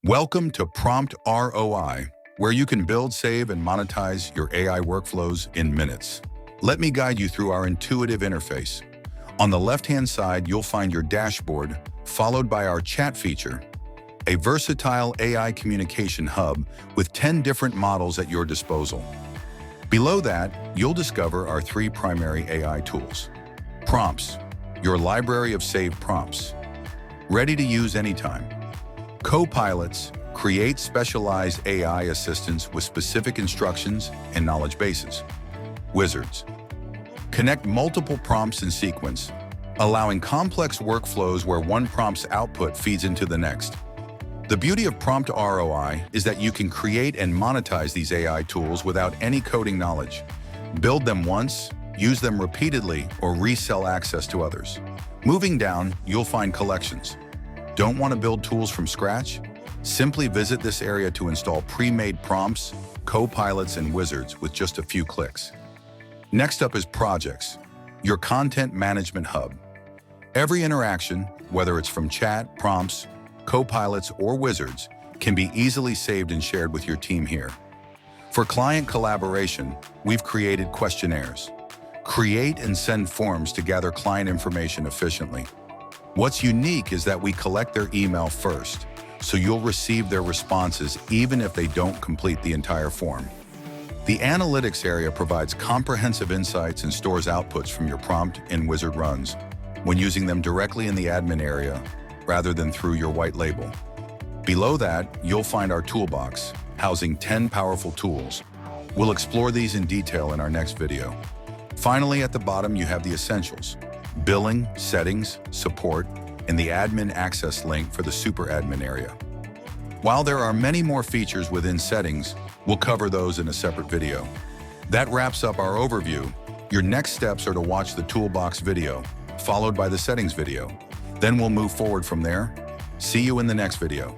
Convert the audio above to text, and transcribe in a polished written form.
Welcome to PromptROI, where you can build, save, and monetize your AI workflows in minutes. Let me guide you through our intuitive interface. On the left-hand side, you'll find your dashboard, followed by our chat feature, a versatile AI communication hub with 10 different models at your disposal. Below that, you'll discover our 3 primary AI tools. Prompts, your library of saved prompts, ready to use anytime. Copilots create specialized AI assistants with specific instructions and knowledge bases. Wizards connect multiple prompts in sequence, allowing complex workflows where one prompt's output feeds into the next. The beauty of PromptROI is that you can create and monetize these AI tools without any coding knowledge. Build them once, use them repeatedly, or resell access to others. Moving down, you'll find collections. Don't want to build tools from scratch? Simply visit this area to install pre-made prompts, copilots, and wizards with just a few clicks. Next up is projects, your content management hub. Every interaction, whether it's from chat, prompts, copilots, or wizards, can be easily saved and shared with your team here. For client collaboration, we've created questionnaires. Create and send forms to gather client information efficiently. What's unique is that we collect their email first, so you'll receive their responses even if they don't complete the entire form. The analytics area provides comprehensive insights and stores outputs from your prompt and wizard runs when using them directly in the admin area rather than through your white label. Below that, you'll find our toolbox, housing 10 powerful tools. We'll explore these in detail in our next video. Finally, at the bottom, you have the essentials: billing, settings, support, and the admin access link for the super admin area. While there are many more features within settings, we'll cover those in a separate video. That wraps up our overview. Your next steps are to watch the toolbox video, followed by the settings video. Then we'll move forward from there. See you in the next video.